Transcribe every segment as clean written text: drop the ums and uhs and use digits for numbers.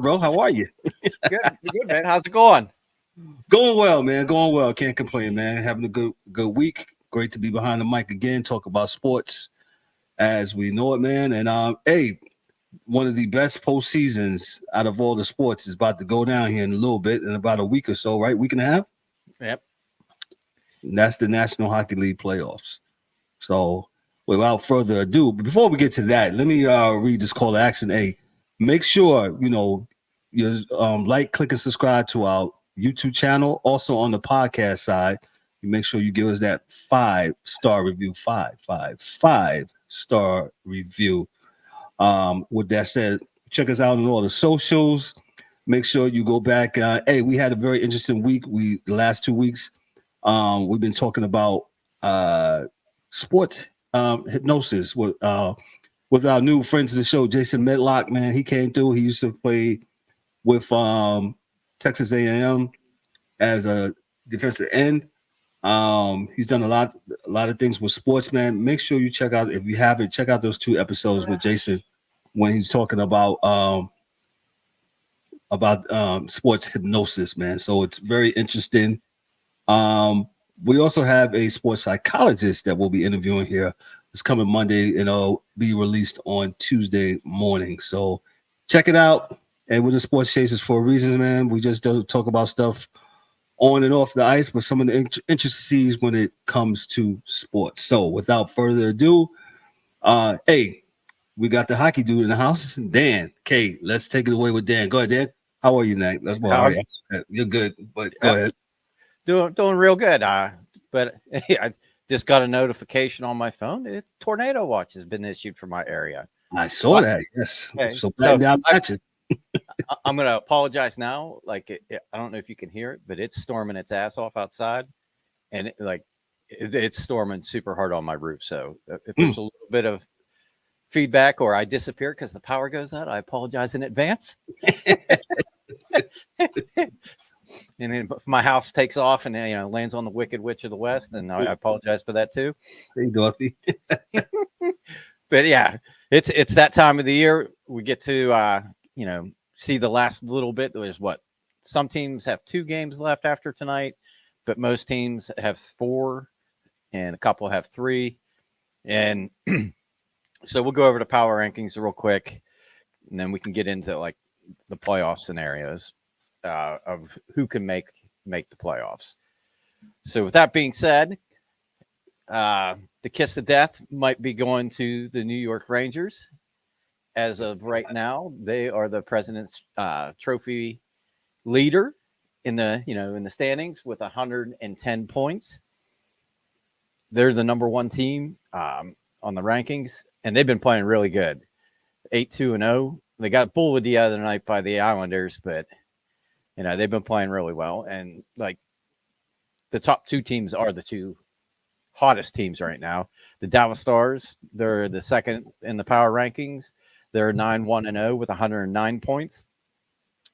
bro. How are you? Good, man. How's it going? Going well, man. Going well. Can't complain, man. Having a good week. Great to be behind the mic again. Talk about sports as we know it, man. And hey, one of the best postseasons out of all the sports is about to go down here in a little bit, in about a week or so, right? Week and a half. Yep. And that's the National Hockey League playoffs. So, without further ado, but before we get to that, let me read this call to action. Hey, make sure you like, click, and subscribe to our YouTube channel. Also on the podcast side, you make sure you give us that 5-star review. 5-star review. With that said, check us out on all the socials. Make sure you go back. Hey, we had a very interesting week. The last 2 weeks, we've been talking about sports hypnosis with our new friends of the show, Jason Medlock. Man, he came through. He used to play with Texas A&M as a defensive end. He's done a lot of things with sports, man. Make sure you check out, if you haven't, check out those 2 episodes with Jason when he's talking about sports hypnosis, man. So it's very interesting. We also have a sports psychologist that we'll be interviewing here. It's coming Monday, and it'll be released on Tuesday morning. So check it out. And we're the Sports Chasers for a reason, man. We just don't talk about stuff on and off the ice, but some of the intricacies when it comes to sports. So without further ado, hey, we got the hockey dude in the house, Dan. Kate, let's take it away with Dan. Go ahead, Dan. How are you, Nate? That's more. You're good, but go ahead. Doing real good. But I just got a notification on my phone. A tornado watch has been issued for my area. I saw that. Yes. Okay. So down matches. I'm going to apologize now. Like, I don't know if you can hear it, but it's storming its ass off outside, and it's storming super hard on my roof. So if there's a little bit of feedback or I disappear because the power goes out, I apologize in advance. And then if my house takes off and lands on the Wicked Witch of the West, then I apologize for that too. Hey, Dorothy. But yeah, it's that time of the year. We get to see the last little bit. There's some teams have 2 games left after tonight, but most teams have 4, and a couple have 3. And so we'll go over the power rankings real quick, and then we can get into like the playoff scenarios of who can make the playoffs. So with that being said, the kiss of death might be going to the New York Rangers. As of right now, they are the President's Trophy leader in the standings with 110 points. They're the number 1 team on the rankings, and they've been playing really good. 8-2-0. They got bullied the other night by the Islanders, but they've been playing really well. And like the top 2 teams are the 2 hottest teams right now. The Dallas Stars, they're the second in the power rankings. They're 9-1-0 with 109 points.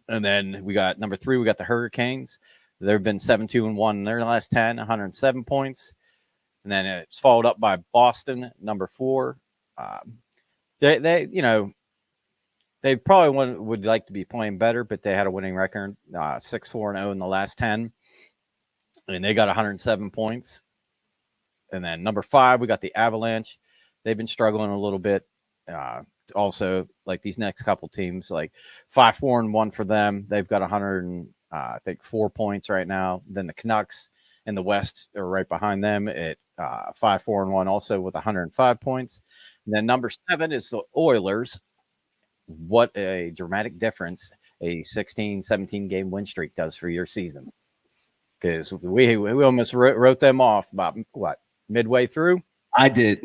And then we got number 3, we got the Hurricanes. They've been 7-2-1 in their last 10, 107 points. And then it's followed up by Boston, number 4. They probably would like to be playing better, but they had a winning record, 6-4-0 in the last 10. And they got 107 points. And then number 5, we got the Avalanche. They've been struggling a little bit. Also, like these next couple teams, like 5-4-1 for them. They've got 4 points right now. Then the Canucks in the West are right behind them at 5-4-1, also with 105 points. And then number 7 is the Oilers. What a dramatic difference a 16, 17 game win streak does for your season. Because we almost wrote them off about midway through. I did.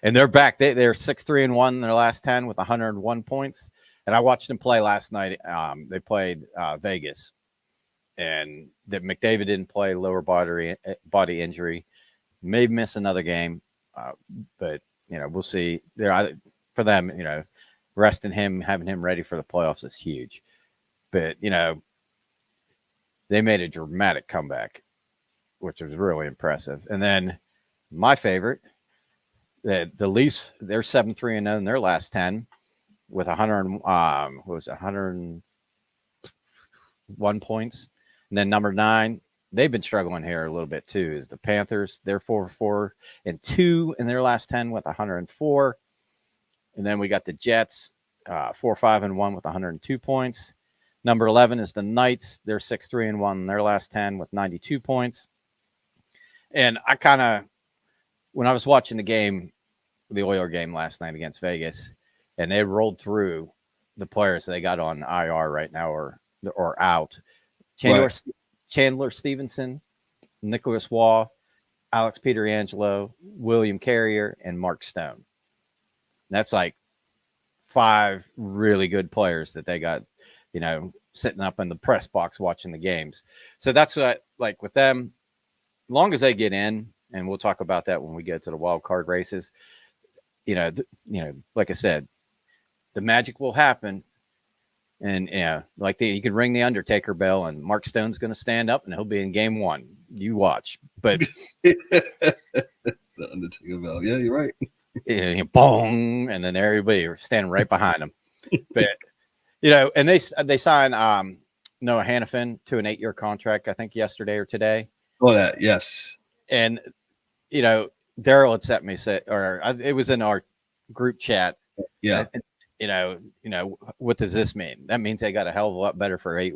and they're back. They're 6-3-1 in their last 10 with 101 points. And I watched them play last night. They played Vegas, and that McDavid didn't play, lower body injury, may miss another game, but we'll see. For them, resting him, having him ready for the playoffs is huge. But they made a dramatic comeback, which was really impressive. And then my favorite, the Leafs, they're 7-3-0 in their last 10. with 101 points. And then number 9, they've been struggling here a little bit too, is the Panthers. They're 4-4-2 in their last 10 with 104. And then we got the Jets, 4-5-1 with 102 points. Number 11 is the Knights. They're 6-3-1 in their last 10 with 92 points. And I kind of, when I was watching the Oiler game last night against Vegas, and they rolled through the players they got on IR right now or out. Chandler Stevenson, Nicholas Waugh, Alex Pietrangelo, William Carrier, and Mark Stone. That's like 5 really good players that they got, sitting up in the press box watching the games. So that's what, like with them, as long as they get in, and we'll talk about that when we get to the wild card races, like I said, the magic will happen. And you could ring the Undertaker bell, and Mark Stone's going to stand up, and he'll be in game 1. You watch, but the Undertaker bell. Yeah, you're right. Boom, and then everybody are standing right behind him. But and they signed Noah Hannafin to an 8-year contract, I think yesterday or today. Oh, that yes. And Daryl had sent me it was in our group chat. Yeah. What does this mean? That means they got a hell of a lot better for 8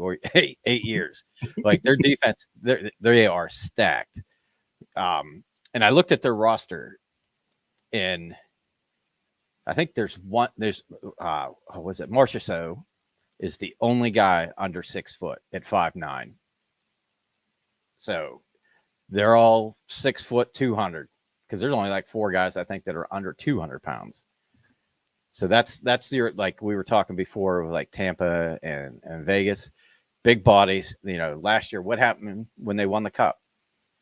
years. Like their defense, they are stacked. And I looked at their roster, and I think was it Marchessault is the only guy under 6 foot at 5'9". So they're all 6 foot 200, because there's only like 4 guys I think that are under 200 pounds. So that's your, like we were talking before with like Tampa and Vegas, big bodies. Last year, what happened when they won the Cup?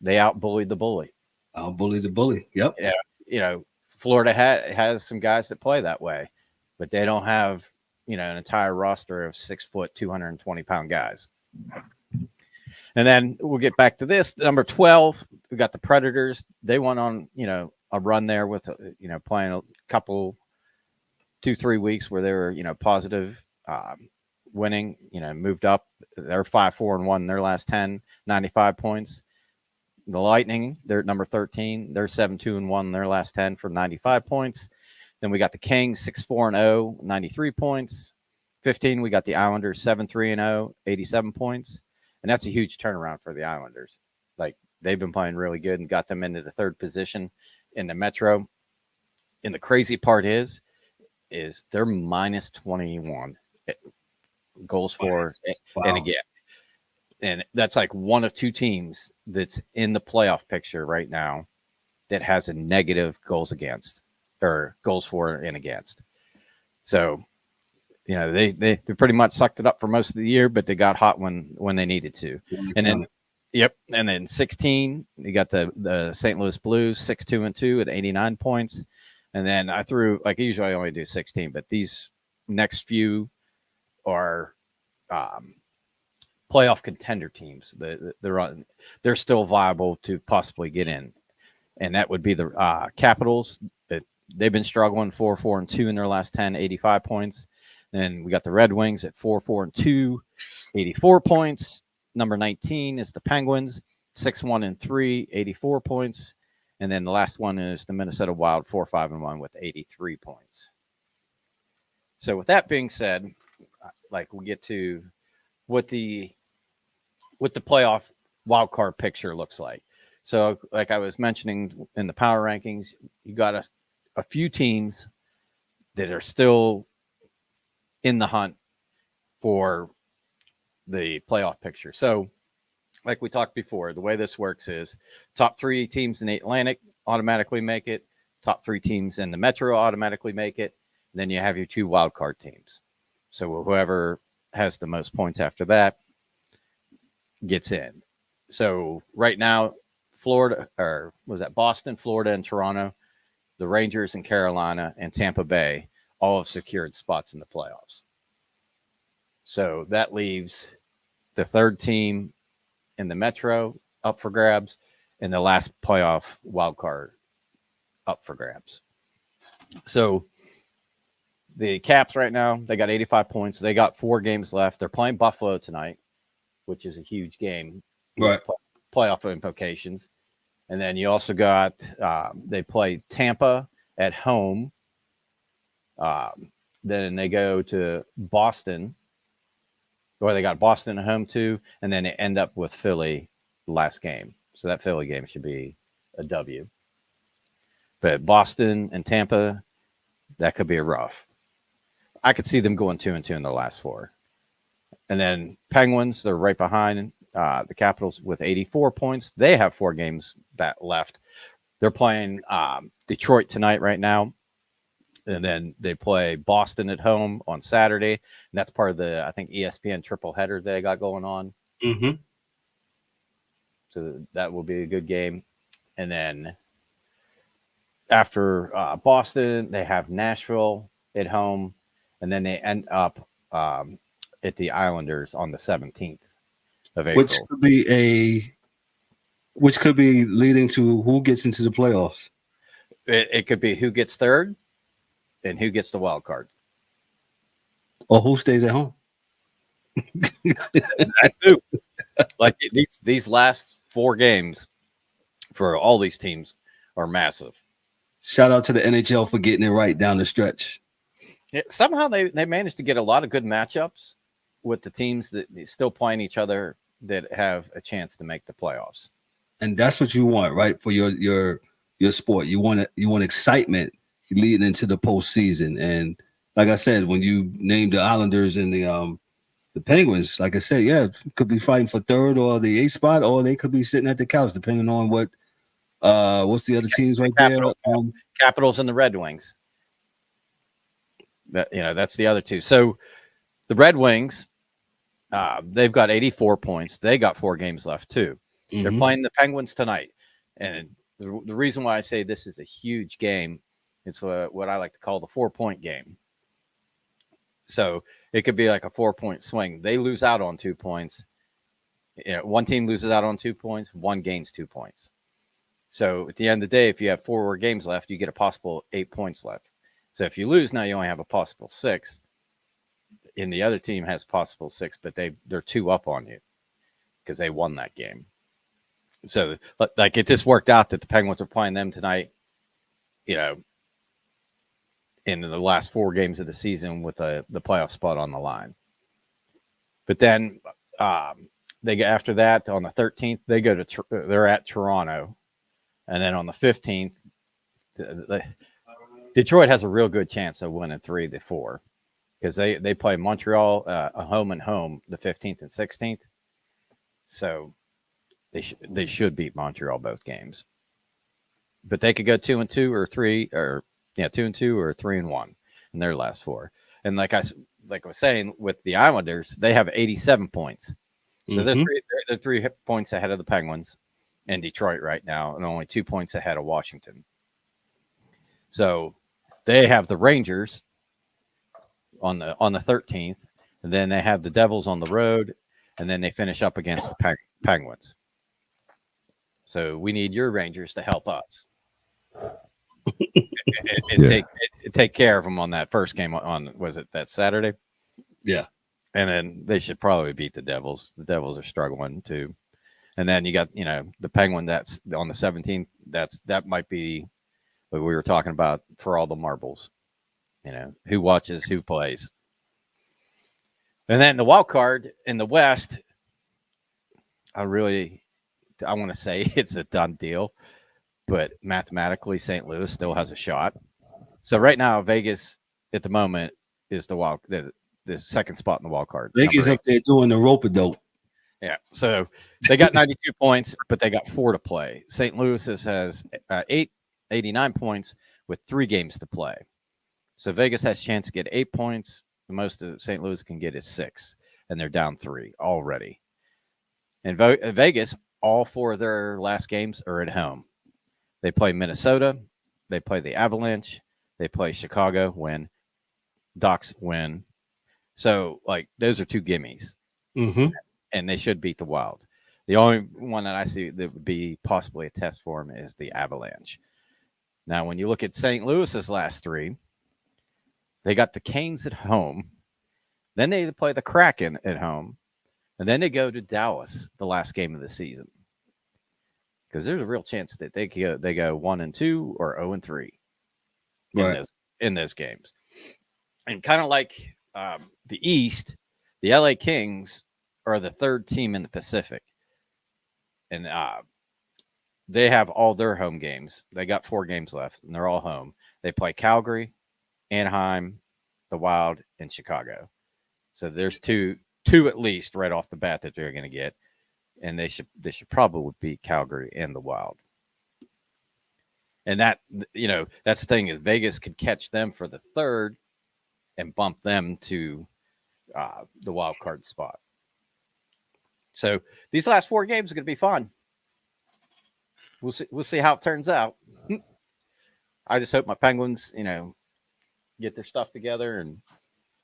They outbullied the bully. Outbullied the bully. Yep. Yeah. Florida has some guys that play that way, but they don't have an entire roster of 6 foot 220 pound guys. And then we'll get back to this. Number 12, we got the Predators. They went on a run there with playing a couple 2-3 weeks where they were positive, winning, moved up. They're 5-4-1 in their last 10, 95 points. The Lightning, they're at number 13. They're 7-2-1 in their last 10 for 95 points. Then we got the Kings, 6-4-0, 93 points. 15, we got the Islanders, 7-3-0, 87 points. And that's a huge turnaround for the Islanders. Like, they've been playing really good and got them into the 3rd position in the Metro. And the crazy part is they're minus 21 goals for and again. And that's like one of 2 teams that's in the playoff picture right now that has a negative goals against, or goals for and against. So, they pretty much sucked it up for most of the year, but they got hot when they needed to. And then, and then 16, you got the St. Louis Blues, 6-2-2 at 89 points. And then I threw, like usually I only do 16, but these next few are playoff contender teams. They're still viable to possibly get in. And that would be the Capitals. They've been struggling 4-4-2 in their last 10, 85 points. Then we got the Red Wings at 4-4-2, 84 points. Number 19 is the Penguins, 6-1-3, 84 points. And then the last one is the Minnesota Wild, 4-5-1 with 83 points. So with that being said, like we get to what the playoff wild card picture looks like. So like I was mentioning in the power rankings, you got a few teams that are still in the hunt for the playoff picture. So like we talked before, the way this works is top 3 teams in the Atlantic automatically make it. Top 3 teams in the Metro automatically make it. And then you have your 2 wild card teams. So whoever has the most points after that gets in. So right now, Boston, Florida, and Toronto, the Rangers and Carolina and Tampa Bay all have secured spots in the playoffs. So that leaves the 3rd team in the Metro up for grabs, and the last playoff wild card up for grabs. So the Caps right now, they got 85 points. They got 4 games left. They're playing Buffalo tonight, which is a huge game. Right. Playoff implications. And then you also got they play Tampa at home. Then they go to Boston, or they got Boston at home too, and then they end up with Philly last game. So that Philly game should be a W. But Boston and Tampa, that could be a rough. I could see them going 2-2 in the last 4. And then Penguins, they're right behind the Capitals with 84 points. They have 4 games left. They're playing Detroit tonight right now. And then they play Boston at home on Saturday. And that's part of the, I think, ESPN triple header they got going on. Mm-hmm. So that will be a good game. And then after Boston, they have Nashville at home. And then they end up at the Islanders on the 17th of April. Which could be leading to who gets into the playoffs. It could be who gets third and who gets the wild card. Or who stays at home. That too. Like these last 4 games for all these teams are massive. Shout out to the NHL for getting it right down the stretch. Yeah, somehow they managed to get a lot of good matchups with the teams that still playing each other that have a chance to make the playoffs. And that's what you want, right? For your sport. You want excitement leading into the postseason. And like I said, when you named the Islanders and the Penguins, like I said, yeah, could be fighting for third or the 8th spot, or they could be sitting at the couch, depending on what's the other teams right there. Capitals and the Red Wings. That's the other two. So the Red Wings, they've got 84 points. They got 4 games left too. Mm-hmm. They're playing the Penguins tonight. And the reason why I say this is a huge game, it's what I like to call the 4-point game. So it could be like a 4-point swing. They lose out on 2 points. One team loses out on 2 points. One gains 2 points. So at the end of the day, if you have 4 games left, you get a possible 8 points left. So if you lose, now you only have a possible 6. And the other team has possible 6, but they're 2 up on you because they won that game. So like it just worked out that the Penguins are playing them tonight, in the last 4 games of the season with the playoff spot on the line. But then after that on the 13th, they go to they're at Toronto, and then on the 15th, Detroit has a real good chance of winning 3 of the 4 because they play Montreal home and home the 15th and 16th. So they should beat Montreal both games. But they could go 2-2 or 3 or 2-2 or 3-1 in their last 4. And like I was saying with the Islanders, they have 87 points. So they're 3 points ahead of the Penguins and Detroit right now, and only 2 points ahead of Washington. So they have the Rangers on the 13th, and then they have the Devils on the road, and then they finish up against the Penguins. So we need your Rangers to help us and take care of them on that first game was it that Saturday? Yeah. And then they should probably beat the Devils. The Devils are struggling too. And then you got, the Penguin that's on the 17th. That might be what we were talking about for all the marbles. Who watches, who plays. And then the wild card in the West, I want to say it's a done deal, but mathematically St. Louis still has a shot. So right now, Vegas at the moment is the second spot in the wild card. Vegas up there doing the rope-a-dope. Yeah, so they got 92 points, but they got 4 to play. St. Louis has 89 points with 3 games to play. So Vegas has a chance to get 8 points. The most that St. Louis can get is 6, and they're down 3 already. And Vegas, all 4 of their last games are at home. They play Minnesota, they play the Avalanche, they play Chicago, win, Ducks win. So, those are 2 gimmies. Mm-hmm. And they should beat the Wild. The only one that I see that would be possibly a test for them is the Avalanche. Now, when you look at St. Louis's last 3, They got the Canes at home. Then they play the Kraken at home. And then they go to Dallas, the last game of the season. Because there's a real chance that they go 1-2 or 0-3 in those games. And kind of like the East, the LA Kings are the third team in the Pacific. And they have all their home games. They got 4 games left, and they're all home. They play Calgary, Anaheim, the Wild, and Chicago. So there's two at least right off the bat that they're going to get, and they should probably beat Calgary and the Wild. And that, that's the thing, is Vegas could catch them for the third and bump them to the wild card spot. So these last 4 games are going to be fun. We'll see how it turns out. I just hope my Penguins, get their stuff together. And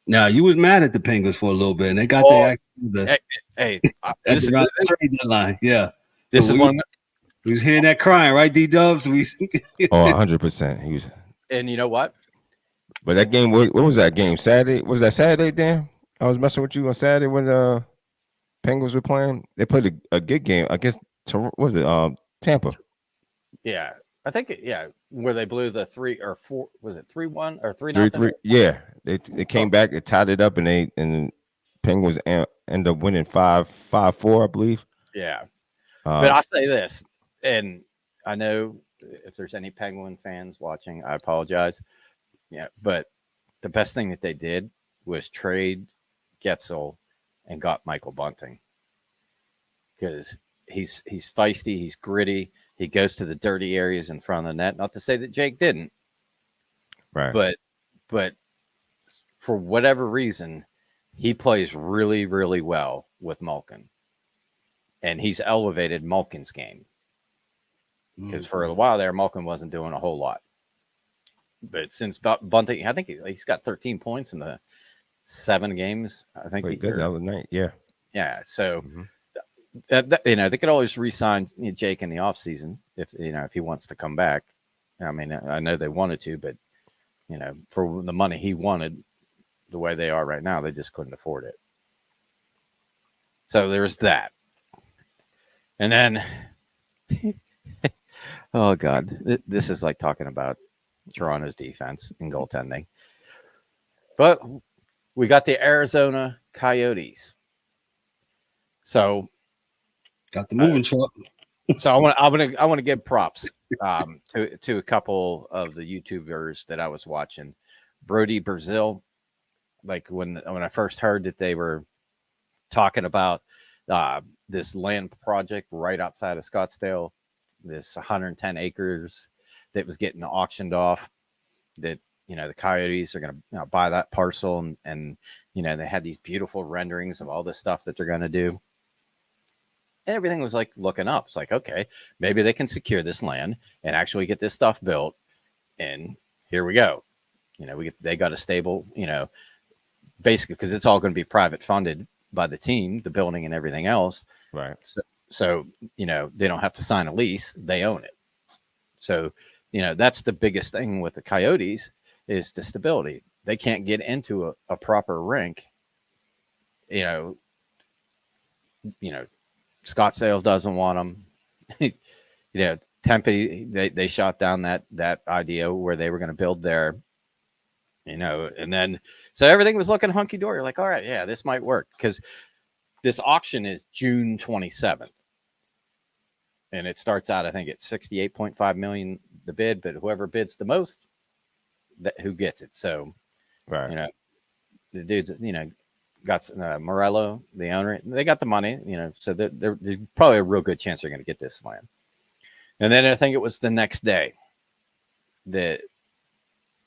now you was mad at the Penguins for a little bit, and they got this deadline. Yeah, this so is one. We was hearing that crying, right, D-Dubs? 100%. He was. And you know what? But that game, what was that game? Saturday? Was that Saturday, Dan? I was messing with you on Saturday when Penguins were playing. They played a good game against, what was it, Tampa? Yeah. I think, where they blew the 3 or 4, was it 3-1 or 3-0? 3-3. Yeah. They came back, they tied it up, and Penguins ended up winning 5-4, I believe. Yeah. But I'll say this, and I know if there's any Penguin fans watching, I apologize. Yeah, but the best thing that they did was trade Getzel and got Michael Bunting, because he's feisty, he's gritty, he goes to the dirty areas in front of the net. Not to say that Jake didn't, right? But for whatever reason, he plays really, really well with Malkin, and he's elevated Malkin's game. Because for a while there, Malkin wasn't doing a whole lot. But since Bunting, I think he's got 13 points in the 7 games. I think he good the other night. Yeah. Yeah. So, they could always re-sign Jake in the offseason if he wants to come back. I mean, I know they wanted to, but, for the money he wanted, the way they are right now, they just couldn't afford it. So there's that. And then, oh, God, this is like talking about Toronto's defense and goaltending. But we got the Arizona Coyotes. So got the moving truck. So I want to give props to a couple of the YouTubers that I was watching. Brody Brazil, like when I first heard that they were talking about this land project right outside of Scottsdale, this 110 acres that was getting auctioned off, that the Coyotes are going to buy that parcel, and they had these beautiful renderings of all this stuff that they're going to do. And everything was like looking up. It's like, okay, maybe they can secure this land and actually get this stuff built. And here we go. They got a stable, basically, because it's all going to be private funded by the team, the building and everything else. Right. So they don't have to sign a lease. They own it. So, that's the biggest thing with the Coyotes is the stability. They can't get into a proper rink. Scottsdale doesn't want them. Tempe, they shot down that idea where they were going to build there, and then so everything was looking hunky dory. You're like, all right, yeah, this might work, because this auction is June 27th, and it starts out, I think, at $68.5 million the bid, but whoever bids the most, who gets it. So, right, the dudes, got Morello, the owner, they got the money, so there's probably a real good chance they're going to get this land. And then I think it was the next day that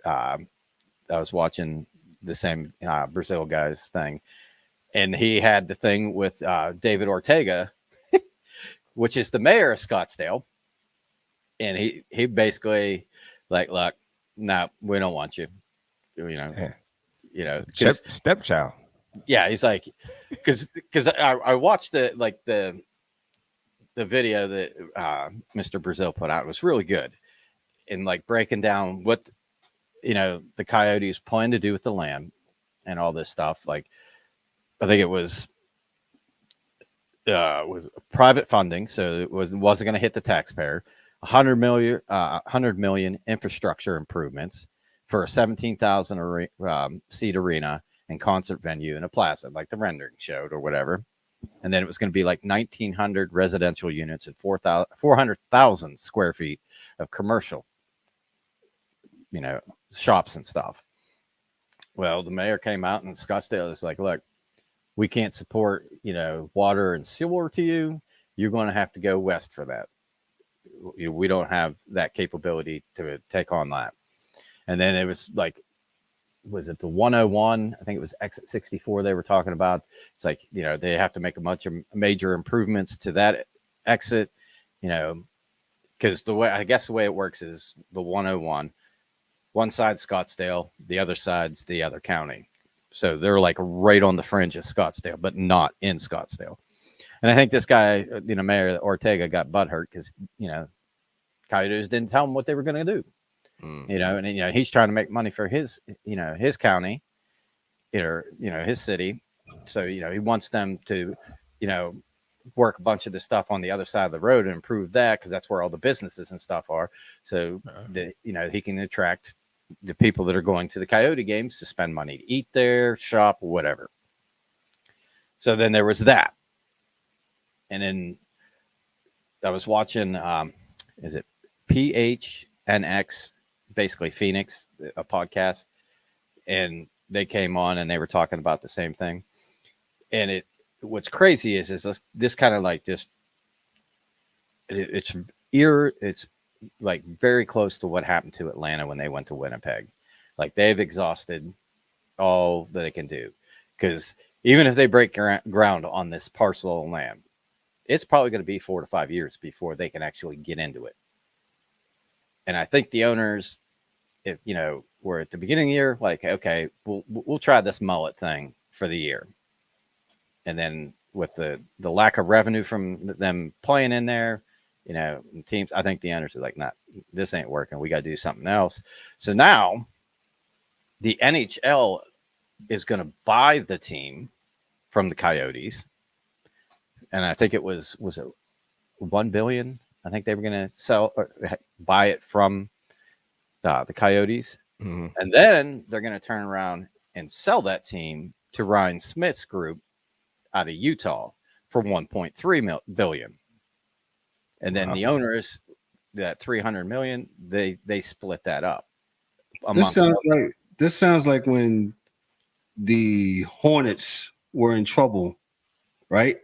I was watching the same Brazil guy's thing, and he had the thing with David Ortega, which is the mayor of Scottsdale, and he basically like, look, no, we don't want you, stepchild. Yeah, he's like, because I watched the video that Mr. Brazil put out. It was really good, and like breaking down what the Coyotes plan to do with the land and all this stuff. Like, I think it was private funding, so it wasn't going to hit the taxpayer. 100 million infrastructure improvements for a 17,000 seat arena and concert venue in a plaza, like the rendering showed or whatever. And then it was going to be like 1,900 residential units and 400,000 square feet of commercial, shops and stuff. Well, the mayor came out and Scottsdale is like, look, we can't support, water and sewer to you. You're going to have to go west for that. We don't have that capability to take on that. And then it was like, was it the 101? I think it was exit 64 they were talking about. It's like, they have to make a bunch of major improvements to that exit, because the way it works is the 101, one side Scottsdale, the other side's the other county. So they're like right on the fringe of Scottsdale, but not in Scottsdale. And I think this guy, Mayor Ortega, got butthurt because, Coyotes didn't tell him what they were going to do. And he's trying to make money for his county, his city. So, he wants them to, work a bunch of the stuff on the other side of the road and improve that because that's where all the businesses and stuff are. So that, he can attract the people that are going to the Coyote games to spend money to eat there, shop, whatever. So then there was that. And then I was watching, is it PHNX, basically Phoenix, a podcast, and they came on and they were talking about the same thing. And what's crazy is this kind of like just, it's like very close to what happened to Atlanta when they went to Winnipeg. Like they've exhausted all that they can do because even if they break ground on this parcel of land, it's probably going to be 4 to 5 years before they can actually get into it. And I think the owners, if were at the beginning of the year, like, okay, we'll try this mullet thing for the year. And then with the lack of revenue from them playing in there, teams, I think the owners are like, nah, this ain't working. We got to do something else. So now the NHL is going to buy the team from the Coyotes. And I think it was it $1 billion? I think they were going to buy it from the Coyotes. Mm-hmm. And then they're going to turn around and sell that team to Ryan Smith's group out of Utah for $1.3 billion. And then the owners, that $300 million, they split that up. This sounds like when the Hornets were in trouble, right?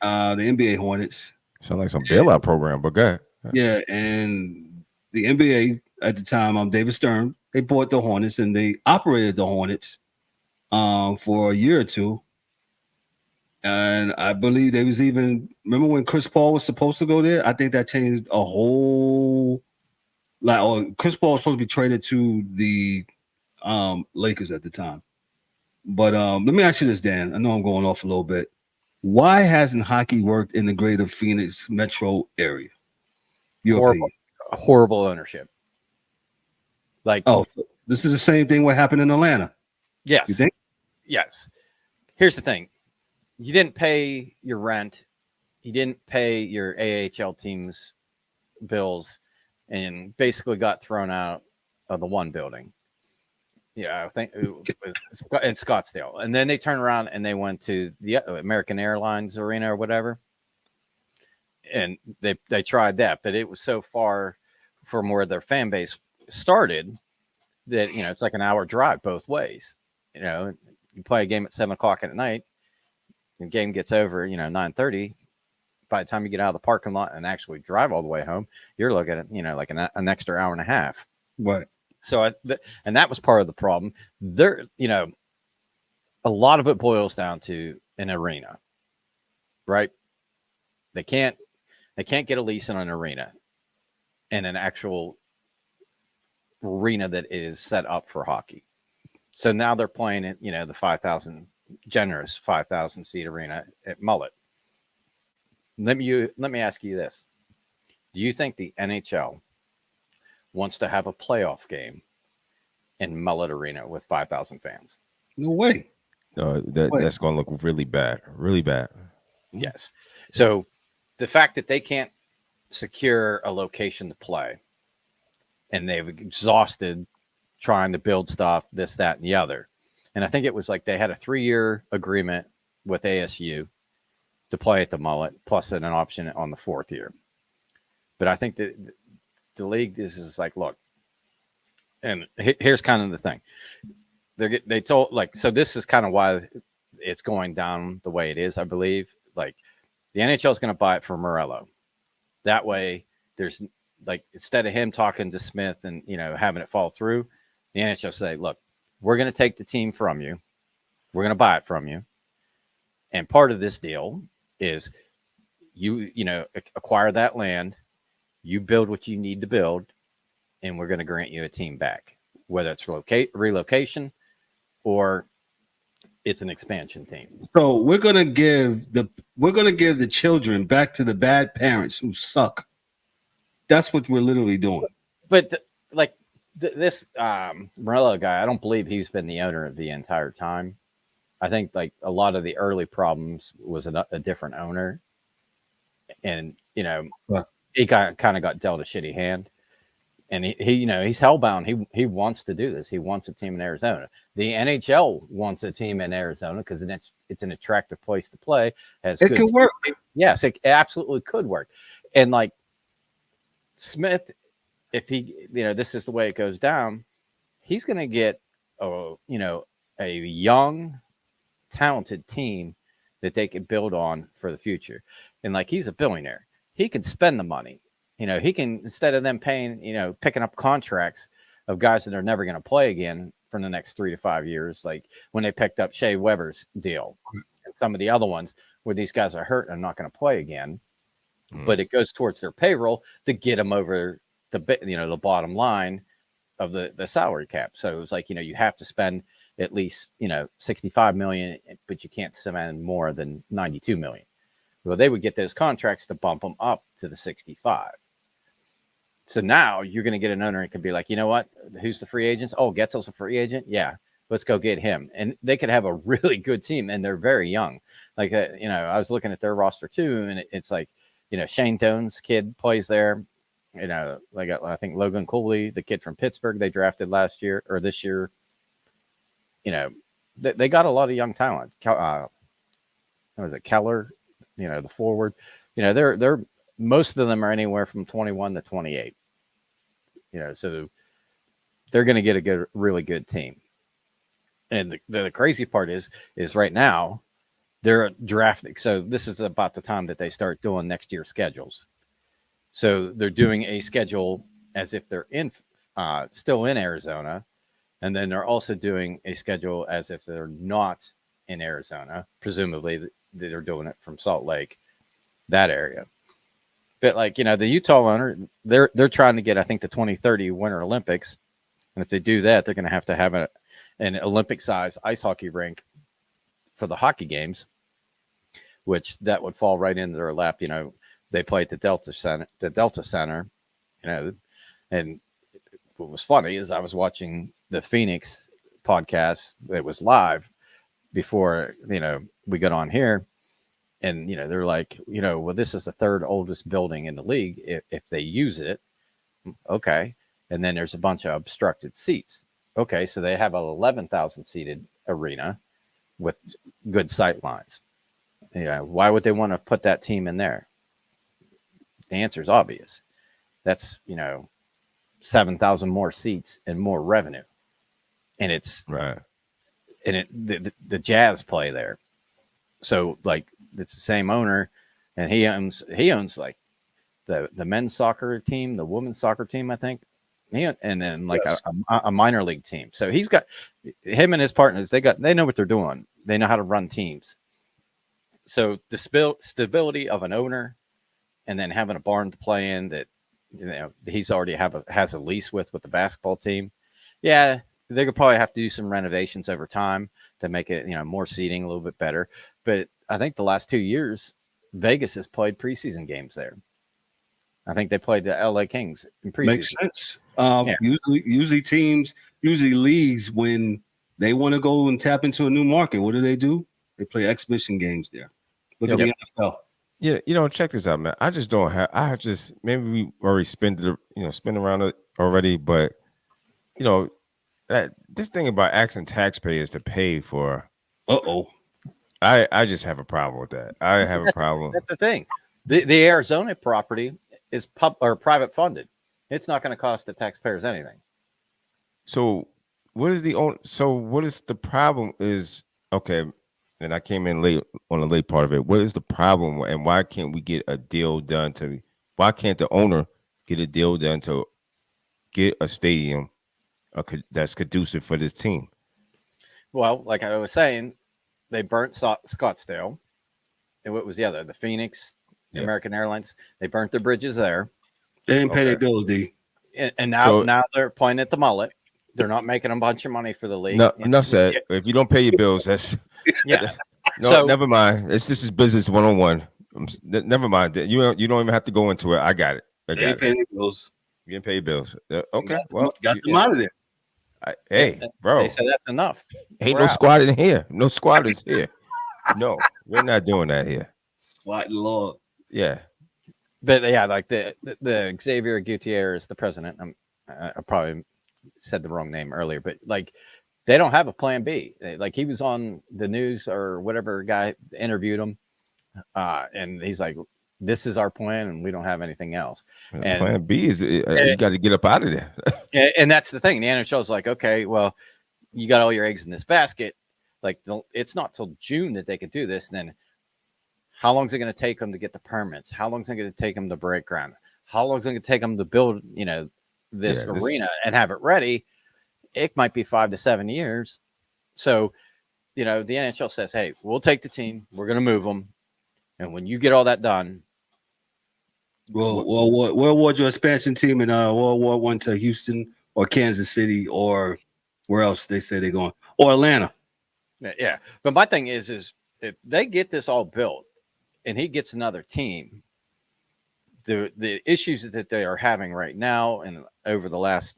The NBA Hornets. Sound like some bailout program, but go ahead. Yeah, and the NBA at the time, David Stern, they bought the Hornets and they operated the Hornets for a year or two. And I believe they was even, remember when Chris Paul was supposed to go there? I think that changed a whole Chris Paul was supposed to be traded to the Lakers at the time. But let me ask you this, Dan. I know I'm going off a little bit. Why hasn't hockey worked in the greater Phoenix metro area? Horrible ownership. So this is the same thing what happened in Atlanta. Yes. You think? Yes. Here's the thing. You didn't pay your rent. You didn't pay your AHL team's bills and basically got thrown out of the one building. Yeah, I think it was in Scottsdale. And then they turned around and they went to the American Airlines Arena or whatever. And they tried that, but it was so far from where their fan base started that, it's like an hour drive both ways. You play a game at 7:00 at night, the game gets over, 9:30. By the time you get out of the parking lot and actually drive all the way home, you're looking at, like an extra hour and a half. Right. So, and that was part of the problem. There, a lot of it boils down to an arena, right? They can't get a lease in an arena and an actual arena that is set up for hockey. So now they're playing at, the generous 5,000 seat arena at Mullet. Let me ask you this. Do you think the NHL wants to have a playoff game in Mullet Arena with 5,000 fans. No way. That's going to look really bad. Really bad. Yes. So the fact that they can't secure a location to play and they've exhausted trying to build stuff, this, that, and the other. And I think it was like they had a 3-year agreement with ASU to play at the Mullet, plus an option on the 4th year. But I think that the league is like, look, and here's kind of the thing. They told, like, so this is kind of why it's going down the way it is, I believe. Like, the NHL is going to buy it from Morello. That way, there's, like, instead of him talking to Smith and, having it fall through, the NHL say, look, we're going to take the team from you. We're going to buy it from you. And part of this deal is you acquire that land, you build what you need to build, and we're going to grant you a team back, whether it's relocation or it's an expansion team. So we're gonna give the children back to the bad parents who suck. That's what we're literally doing. But this Morello guy, I don't believe he's been the owner of the entire time. I think like a lot of the early problems was a different owner, and he kind of got dealt a shitty hand. And he he's hellbound. He wants to do this. He wants a team in Arizona. The NHL wants a team in Arizona because it's an attractive place to play. It can work. Yes, it absolutely could work. And like Smith, if he, this is the way it goes down, he's going to get a young, talented team that they can build on for the future. And like, he's a billionaire. He can spend the money. He can, instead of them paying, picking up contracts of guys that are never going to play again for the next 3 to 5 years, like when they picked up Shea Weber's deal and some of the other ones where these guys are hurt and not going to play again, but it goes towards their payroll to get them over the bottom line of the salary cap. So it was like, you have to spend at least, $65 million, but you can't spend more than $92 million. Well, they would get those contracts to bump them up to the 65. So now you're going to get an owner and could be like, you know what? Who's the free agents? Oh, Getzel's a free agent. Yeah, let's go get him. And they could have a really good team, and they're very young. Like, I was looking at their roster too, and it's like, Shane Doan's kid plays there. Like I think Logan Cooley, the kid from Pittsburgh, they drafted last year or this year. They got a lot of young talent. Was it Keller? The forward. They're most of them are anywhere from 21 to 28. So they're going to get a really good team. And the crazy part is right now they're drafting. So this is about the time that they start doing next year's schedules. So they're doing a schedule as if they're still in Arizona, and then they're also doing a schedule as if they're not in Arizona. Presumably, they're doing it from Salt Lake, that area. But like, the Utah owner, they're trying to get, I think, the 2030 Winter Olympics. And if they do that, they're going to have an Olympic size ice hockey rink for the hockey games, which that would fall right into their lap. They play at the Delta Center, and what was funny is I was watching the Phoenix podcast that was live before, we got on here. And, they're like, well, this is the third oldest building in the league if they use it. Okay. And then there's a bunch of obstructed seats. Okay. So they have an 11,000 seated arena with good sight lines. Why would they want to put that team in there? The answer is obvious. That's, 7,000 more seats and more revenue. And it's right. And the Jazz play there. So like, it's the same owner, and he owns like the men's soccer team, the women's soccer team, I think, and then like a minor league team. So he's got him and his partners. They know what they're doing. They know how to run teams. So the stability of an owner, and then having a barn to play in that he's already has a lease with the basketball team. Yeah, they could probably have to do some renovations over time to make it more seating, a little bit better, but I think the last 2 years, Vegas has played preseason games there. I think they played the LA Kings in preseason. Makes sense. Usually teams, usually leagues, when they want to go and tap into a new market, what do? They play exhibition games there. Look at the NFL. Yeah, check this out, man. I just don't have. Maybe we already spin around it already, but this thing about asking taxpayers to pay for. I just have a problem with that. I have a problem. That's the thing. The Arizona property is private funded. It's not going to cost the taxpayers anything. So what is the problem is, okay, and I came in late on the late part of it. What is the problem, and why can't we get a deal done why can't the owner get a deal done to get a stadium that's conducive for this team? Well, like I was saying, they burnt Scottsdale. And what was the other? The Phoenix, American Airlines. They burnt their bridges there. They didn't pay their bills, D. And now they're pointing at the mullet. They're not making a bunch of money for the league. No, enough said. If you don't pay your bills, that's No, never mind. This is business 101. Never mind. You don't even have to go into it. I got it. They ain't paying their bills. You didn't pay your bills. Okay. Got them out of there. Hey, bro. They said that's enough. Ain't no squad in here. No squatters here. No, we're not doing that here. Squatting law. Yeah. But like the Xavier Gutierrez, the president. I probably said the wrong name earlier, but like they don't have a plan B. Like he was on the news or whatever guy interviewed him, and he's like, "This is our plan, and we don't have anything else." And plan B is you got to get up out of there. And that's the thing. The NHL is like, okay, well, you got all your eggs in this basket. Like it's not till June that they could do this. And then how long is it going to take them to get the permits? How long is it going to take them to break ground? How long is it going to take them to build, this arena and have it ready? It might be 5 to 7 years. So, the NHL says, hey, we'll take the team. We're going to move them. And when you get all that done. Well, where award your expansion team in World War I to Houston or Kansas City or where else they say they're going? Or Atlanta. Yeah. But my thing is if they get this all built and he gets another team, the issues that they are having right now and over the last,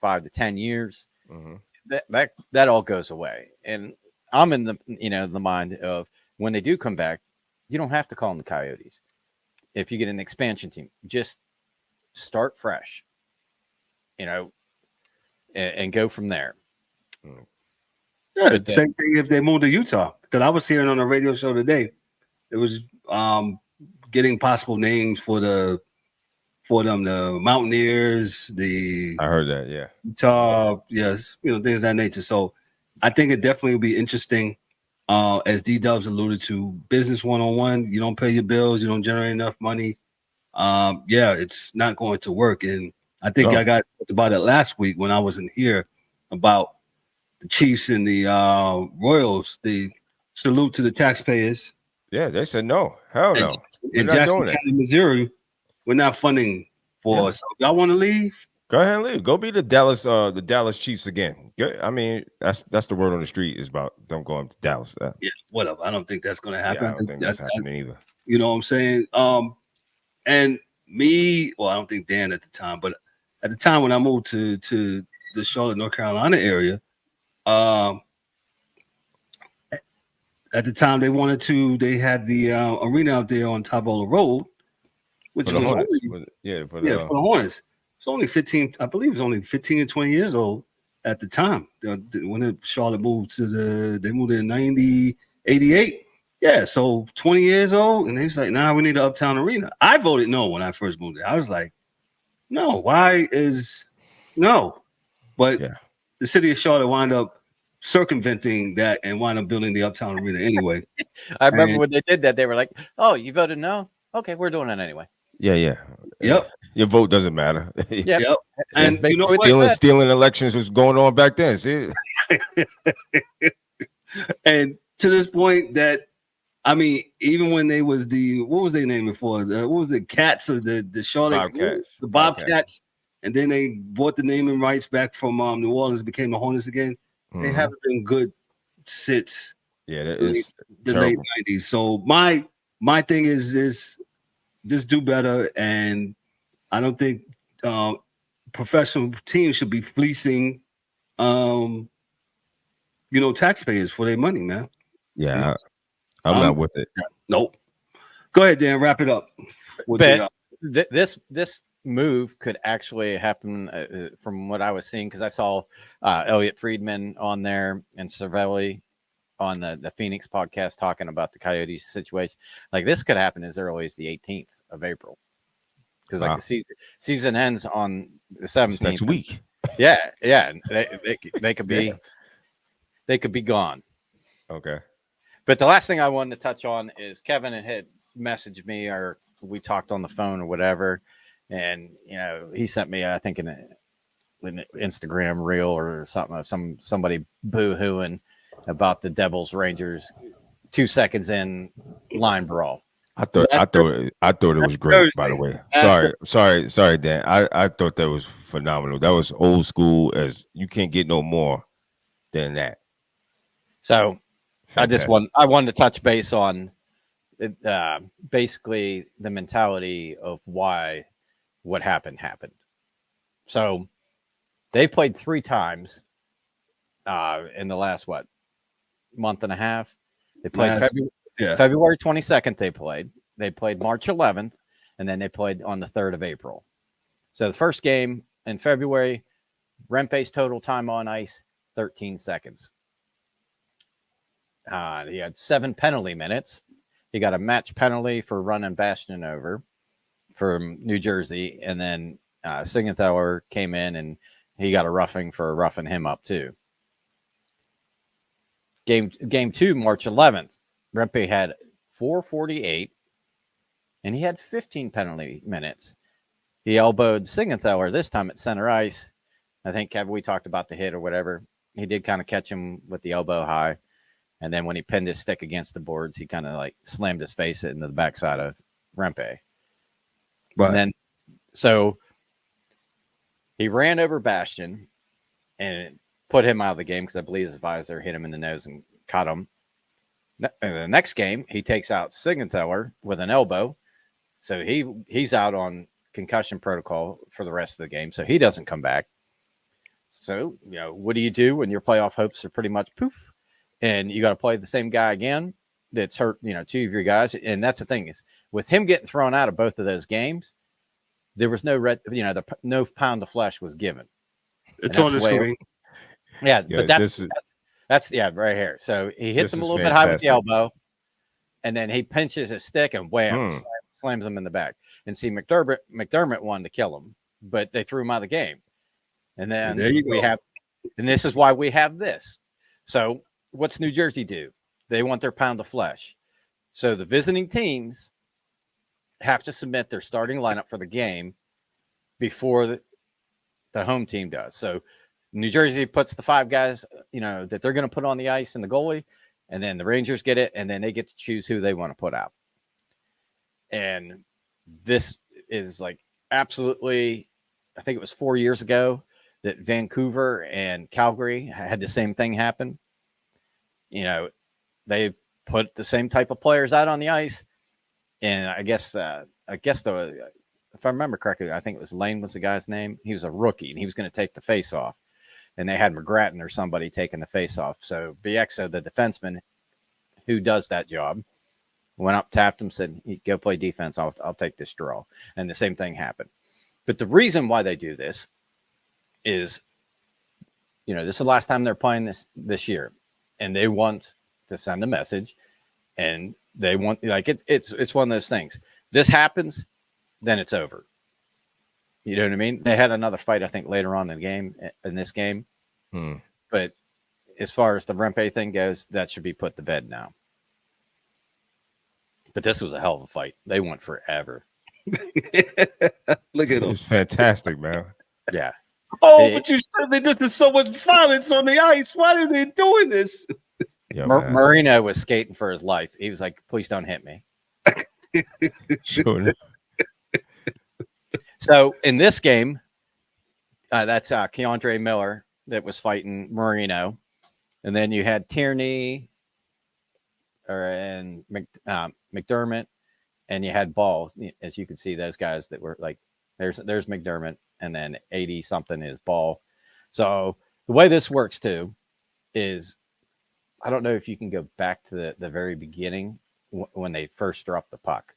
5 to 10 years, that all goes away. And I'm in the mind of when they do come back, you don't have to call them the Coyotes. If you get an expansion team, just start fresh, and go from there. Yeah, same thing if they move to Utah. Because I was hearing on a radio show today, it was getting possible names for them, the Mountaineers, I heard that, yeah. Utah, yes, things of that nature. So I think it definitely will be interesting. As D-Dubs alluded to, business 101, you don't pay your bills, you don't generate enough money. It's not going to work. And I think I guys talked about it last week when I wasn't here about the Chiefs and the Royals. The salute to the taxpayers. Yeah, they said no. Hell no. In Jackson County, Missouri, we're not funding for us. So if y'all want to leave? Go ahead and leave. Go be the Dallas Chiefs again. I mean, that's the word on the street is about don't go up to Dallas. Yeah, whatever. I don't think that's going to happen. Yeah, I don't think that's happening either. You know what I'm saying? And me, well, I don't think Dan at the time, but at the time when I moved to the Charlotte, North Carolina area, at the time they had the arena out there on Tavola Road, which was for the Hornets. It's only 15, I believe it's only 15 and 20 years old at the time. When Charlotte moved they moved in 88. Yeah, so 20 years old. And he's like, we need an uptown arena. I voted no when I first moved there. I was like, no, no. But the city of Charlotte wound up circumventing that and wound up building the uptown arena anyway. I remember when they did that, they were like, oh, you voted no? Okay, we're doing it anyway. Yeah. Yep. Your vote doesn't matter. Yep. And stealing elections was going on back then. See? And to this point even when they was what was their name before? What was it? Cats or the Charlotte Bobcats. The Bobcats. And then they bought the naming rights back from New Orleans, became the Hornets again. Mm-hmm. They haven't been good since the late 90s. So my thing is just do better, and I don't think professional teams should be fleecing taxpayers for their money, man. Yeah, I'm not with it. Nope. Go ahead, Dan. Wrap it up. But this move could actually happen from what I was seeing, because I saw Elliot Friedman on there and Cervelli on the Phoenix podcast talking about the Coyotes situation. Like, this could happen as early as the 18th of April, because like the season ends on the 17th. It's next week. Yeah. They could be they could be gone. Okay. But the last thing I wanted to touch on is Kevin had messaged me, or we talked on the phone or whatever, and he sent me, I think, an Instagram reel or something of somebody boo-hooing about the Devils Rangers 2 seconds in line brawl. I thought it was great, by the way. Sorry, Dan. I thought that was phenomenal. That was old school, as you can't get no more than that. So Fantastic. I wanted to touch base on basically the mentality of why what happened. So they played 3 times in the last month and a half. They played February 22nd. They played March 11th, and then they played on the 3rd of April. So the first game in February, Rempe's total time on ice 13 seconds. He had 7 penalty minutes. He got a match penalty for running Bastion over from New Jersey, and then Siegenthaler came in and he got a roughing for roughing him up too. Game 2, March 11th, Rempe had 448, and he had 15 penalty minutes. He elbowed Siegenthaler this time at center ice. I think, Kevin, we talked about the hit or whatever. He did kind of catch him with the elbow high. And then when he pinned his stick against the boards, he kind of like slammed his face into the backside of Rempe. Right. And then, so he ran over Bastion and put him out of the game, because I believe his visor hit him in the nose and caught him. In the next game, he takes out Siegenthaler with an elbow. So he's out on concussion protocol for the rest of the game. So he doesn't come back. So, what do you do when your playoff hopes are pretty much poof? And you got to play the same guy again that's hurt, 2 of your guys. And that's the thing, is with him getting thrown out of both of those games, there was no no pound of flesh was given. It's on the screen. Yeah, but that's right here. So he hits him a little bit high with the elbow, and then he pinches his stick and wham, slams him in the back. And see, McDermott wanted to kill him, but they threw him out of the game. And then there you go. And this is why we have this. So what's New Jersey do? They want their pound of flesh. So the visiting teams have to submit their starting lineup for the game before the home team does. So New Jersey puts the 5 guys, that they're going to put on the ice and the goalie, and then the Rangers get it, and then they get to choose who they want to put out. And this is like absolutely, I think it was 4 years ago that Vancouver and Calgary had the same thing happen. They put the same type of players out on the ice, and I guess if I remember correctly, I think it was Lane was the guy's name. He was a rookie, and he was going to take the face off, and they had McGrattan or somebody taking the face off. So Bieksa, the defenseman who does that job, went up, tapped him, said, "Go play defense. I'll take this draw." And the same thing happened. But the reason why they do this is, this is the last time they're playing this year, and they want to send a message, and they want, like, it's one of those things. This happens, then it's over. You know what I mean? They had another fight, I think, later on in this game. But as far as the Rempe thing goes, that should be put to bed now. But this was a hell of a fight. They went forever. Look at It was fantastic, man. Yeah. But you said that this is so much violence on the ice. Why are they doing this? Yeah, Marino was skating for his life. He was like, "Please don't hit me." Sure. So in this game, that's Keandre Miller that was fighting Marino, and then you had Tierney and McDermott, and you had Ball. As you can see, those guys that were like, there's McDermott, and then 80 something is Ball. So the way this works too is, I don't know if you can go back to the very beginning when they first dropped the puck,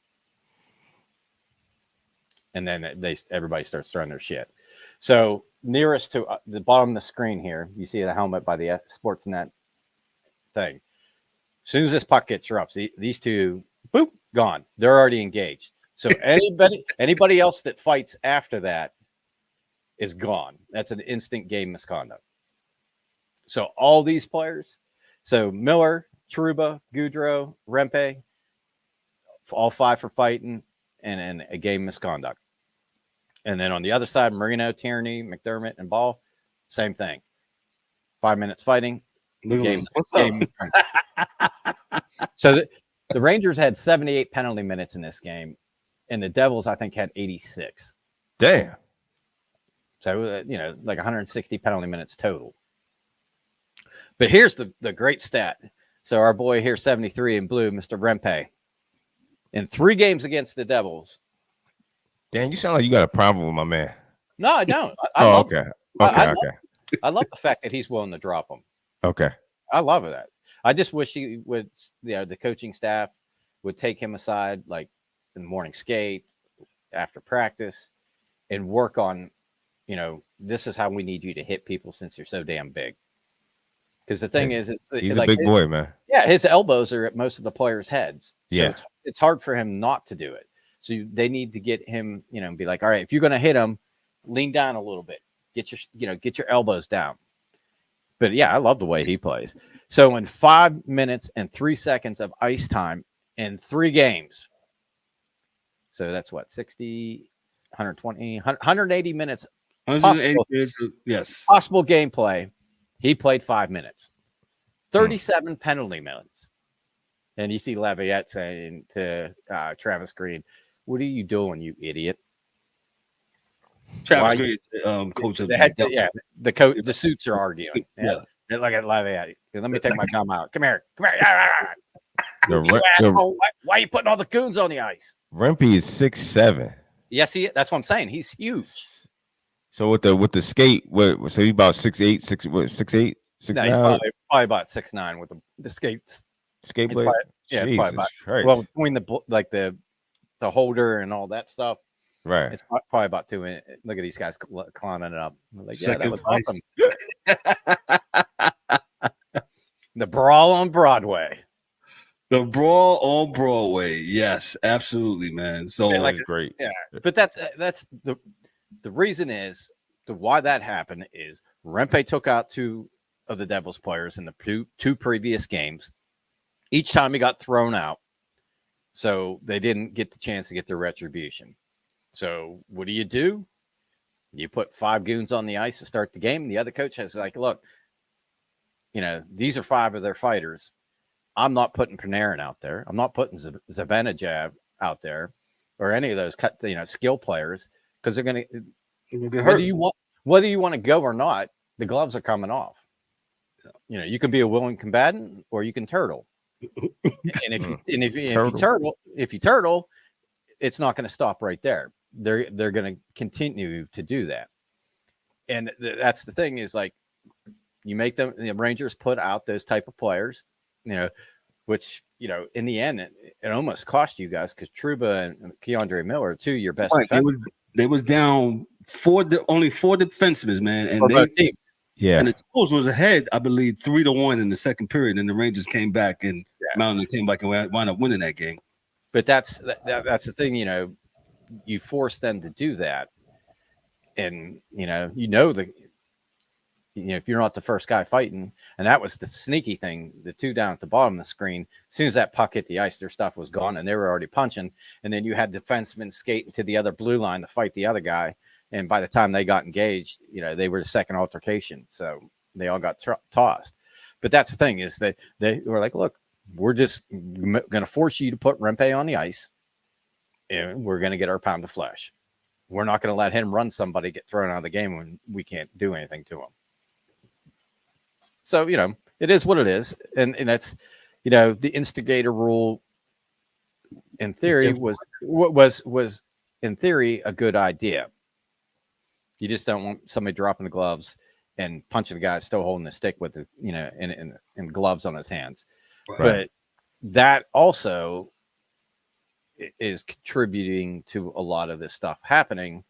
and then everybody starts throwing their shit. So nearest to the bottom of the screen here, you see the helmet by the Sportsnet thing. As soon as this puck gets dropped, these two, boop, gone. They're already engaged. So anybody else that fights after that is gone. That's an instant game misconduct. So all these players, so Miller, Trouba, Goudreau, Rempe, all 5 for fighting and a game misconduct. And then on the other side, Marino, Tierney, McDermott, and Ball, same thing. 5 minutes fighting. Game. What's up? So the Rangers had 78 penalty minutes in this game, and the Devils, I think, had 86. Damn. So, like 160 penalty minutes total. But here's the great stat. So our boy here, 73 in blue, Mr. Rempe, in 3 games against the Devils. Dan, you sound like you got a problem with my man. No, I don't. Okay. I love the fact that he's willing to drop them. Okay. I love that. I just wish he would, the coaching staff would take him aside, like in the morning skate, after practice, and work on, this is how we need you to hit people since you're so damn big. Because the thing is, he's a big boy, man. Yeah, his elbows are at most of the players' heads. So yeah, it's hard for him not to do it. So they need to get him, and be like, all right, if you're going to hit him, lean down a little bit, get your elbows down. But yeah, I love the way he plays. So in 5 minutes and 3 seconds of ice time in 3 games, so that's what, 60, 120, 180 minutes. 180 minutes. Yes. Possible gameplay. He played 5 minutes, 37 penalty minutes. And you see Laviette saying to Travis Green, "What are you doing, you idiot?" Travis Green is coach of the suits are arguing. Yeah. Look at Laviette. Let me take my gum out. Come here. Asshole. Why are you putting all the goons on the ice? Rempe is 6'7". Yes, that's what I'm saying. He's huge. So with the skate, so he's about 6'8", 6'8", 6'9"? No, he's probably about 6'9" with the skates. Skate blade? Yeah, it's probably about, well, between the holder and all that stuff. Right. It's probably about 2 inches. Look at these guys climbing it up. Like, yeah, that was awesome. The brawl on Broadway. The brawl on Broadway. Yes, absolutely, man. So great. Yeah, but that's the reason is why that happened is Rempe took out 2 of the Devils players in the two previous games. Each time he got thrown out, so they didn't get the chance to get their retribution. So what do? You put 5 goons on the ice to start the game. And the other coach has like, look, these are 5 of their fighters. I'm not putting Panarin out there. I'm not putting Zibanejad out there or any of those skill players because they're going to whether you want to go or not, the gloves are coming off. You can be a willing combatant or you can turtle. And if you turtle, it's not going to stop right there. They're going to continue to do that. And that's the thing is like you make them, the Rangers put out those type of players, which, in the end, it almost cost you guys because Trouba and Keandre Miller are 2 of your best defenders. They was down only 4 defensemen, man. And and the Devils was ahead, I believe, 3-1 in the second period. And the Rangers came back and Mountain came back and wound up winning that game. But that's the thing, you force them to do that. And, if you're not the first guy fighting, and that was the sneaky thing, the 2 down at the bottom of the screen, as soon as that puck hit the ice, their stuff was gone and they were already punching. And then you had defensemen skating to the other blue line to fight the other guy. And by the time they got engaged, they were the second altercation. So they all got tossed. But that's the thing is that they were like, look, we're just going to force you to put Rempe on the ice and we're going to get our pound of flesh. We're not going to let him run somebody get thrown out of the game when we can't do anything to him. So, it is what it is. And that's, the instigator rule in theory was in theory a good idea. You just don't want somebody dropping the gloves and punching the guy still holding the stick with the, and gloves on his hands. Right. But that also is contributing to a lot of this stuff happening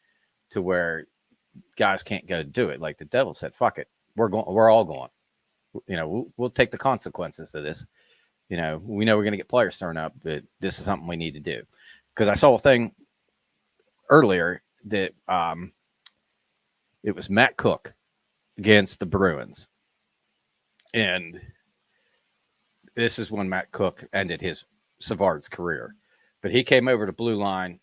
to where guys can't go to do it. Like the devil said, fuck it. We're all going, we'll take the consequences of this. We know we're going to get players thrown up, but this is something we need to do. Because I saw a thing earlier that it was Matt Cook against the Bruins. And this is when Matt Cook ended his Savard's career. But he came over to blue line,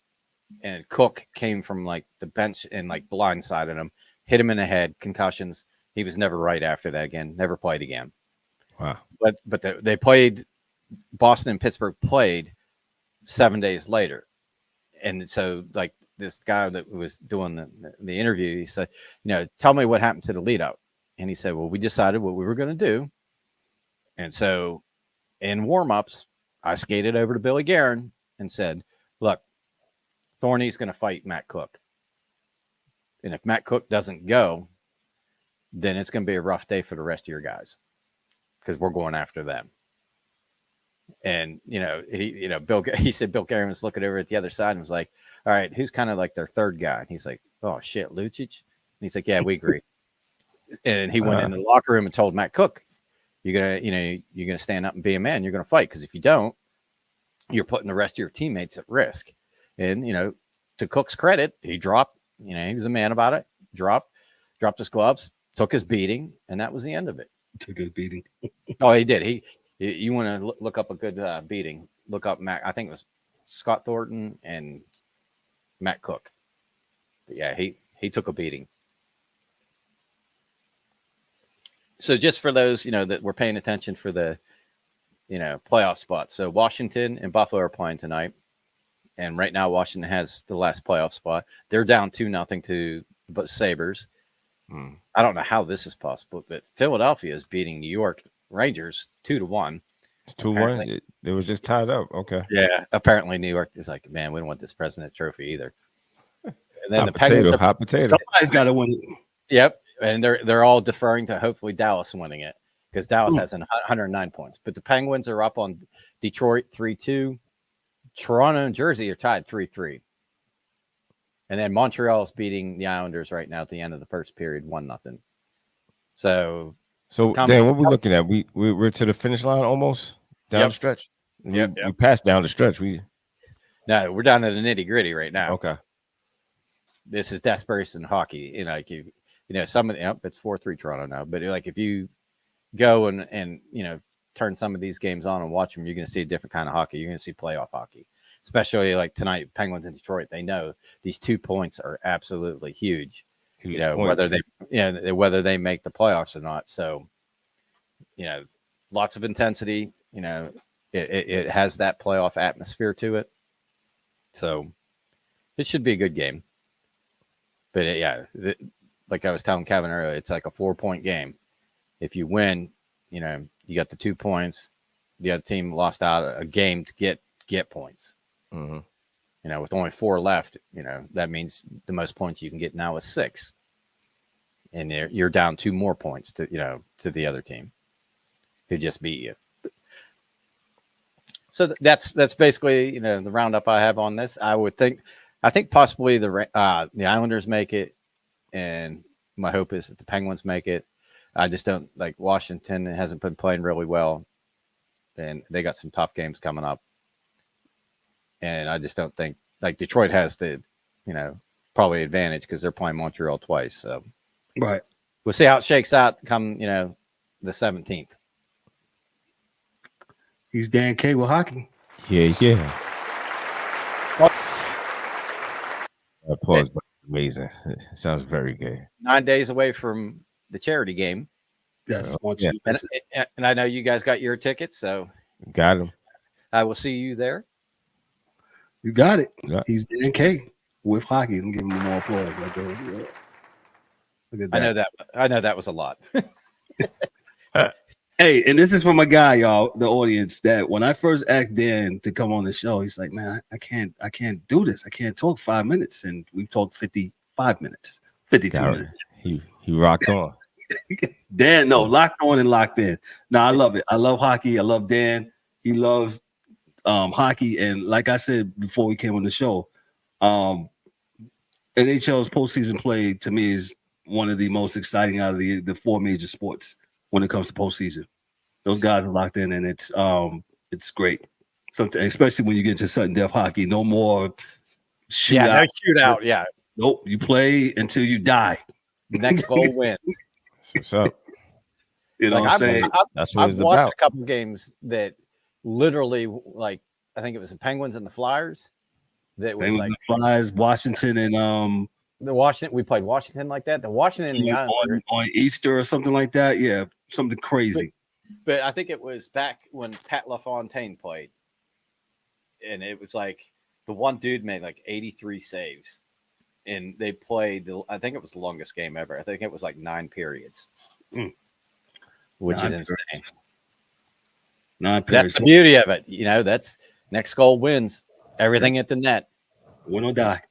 and Cook came from like the bench and like blindsided him, hit him in the head, concussions. He was never right after that again, never played again. Wow. But they played, Boston and Pittsburgh played 7 days later. And so like this guy that was doing the interview, he said, tell me what happened to the lead up. And he said, well, we decided what we were going to do. And so in warm-ups, I skated over to Billy Guerin and said, look, Thorny's going to fight Matt Cook. And if Matt Cook doesn't go, then it's going to be a rough day for the rest of your guys because we're going after them. And, he said Bill Guerin was looking over at the other side and was like, all right, who's kind of like their third guy? And he's like, oh, shit, Lucic? And he's like, yeah, we agree. And he went into the locker room and told Matt Cook, you're going to stand up and be a man. You're going to fight. Because if you don't, you're putting the rest of your teammates at risk. And, to Cook's credit, he dropped, he was a man about it, dropped his gloves, took his beating, and that was the end of it. Took his beating. Oh, he did. You want to look up a good beating, look up Matt. I think it was Scott Thornton and Matt Cook. But yeah, he took a beating. So just for those, that were paying attention for the, playoff spots. So Washington and Buffalo are playing tonight. And right now, Washington has the last playoff spot. They're down 2-0 to the Sabres. I don't know how this is possible, but Philadelphia is beating New York Rangers 2-1. It's 2-1. It was just tied up. Okay. Yeah. Apparently, New York is like, man, we don't want this President Trophy either. And then hot potato. Somebody's got to win it. Yep. And they're all deferring to hopefully Dallas winning it because Dallas has 109 points. But the Penguins are up on Detroit 3-2. Toronto and Jersey are tied 3-3. And then Montreal is beating the Islanders right now at the end of the first period, 1-0. So Dan, what are we looking at? We're to the finish line almost down the stretch. We passed down the stretch. No, we're down to the nitty gritty right now. Okay. This is desperation hockey. Some of it's 4-3 Toronto now, but like if you go and turn some of these games on and watch them, you're going to see a different kind of hockey. You're going to see playoff hockey, especially like tonight, Penguins in Detroit. They know these 2 points are absolutely huge. Whether they make the playoffs or not. So, lots of intensity. It has that playoff atmosphere to it. So, it should be a good game. But like I was telling Kevin earlier, it's like a 4-point game. If you win, you got the 2 points. The other team lost out a game to get points. Mm-hmm. With only 4 left, that means the most points you can get now is 6. And you're down 2 more points to the other team who just beat you. So that's basically, the roundup I have on this. I think possibly the Islanders make it, and my hope is that the Penguins make it. I just don't like Washington. It hasn't been playing really well, and they got some tough games coming up. And I just don't think like Detroit has the, probably advantage because they're playing Montreal twice. So right, we'll see how it shakes out come, the 17th. He's Dan K with hockey. Yeah. Applause, but amazing. It sounds very good. 9 days away from the charity game. Yes, and I know you guys got your tickets, so got him. I will see you there. You got it. Yeah. He's Dan K with hockey. I'm giving him more applause. Look at that. I know that was a lot. Hey, and this is from a guy, y'all, the audience, that when I first asked Dan to come on the show, he's like, man, I can't do this. I can't talk 5 minutes. And we talked 55 minutes, 52 minutes. He rocked on. Dan, no, locked on and locked in. No, I love it. I love hockey. I love Dan. He loves hockey. And like I said before we came on the show, NHL's postseason play to me is one of the most exciting out of the four major sports when it comes to postseason. Those guys are locked in, and it's great. Something, especially when you get into sudden death hockey. No more shootout. Yeah, no shootout. Yeah, nope. You play until you die. next goal wins. What's up? You know what I'm saying? That's what I've it's watched about. a couple games that literally, like, I think it was the Penguins and the Flyers. That was like the Flyers, Washington, and the Washington. We played Washington like that. The Washington and the Islanders on Easter or something like that. Yeah, something crazy. But I think it was back when Pat LaFontaine played, and it was like the one dude made like 83 saves, and they played. I think it was the longest game ever. I think it was like 9 periods, which is insane. 9 periods. That's the beauty of it. You know, that's next goal wins. Everything at the net. Win or die.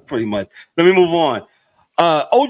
Pretty much. Let me move on. OG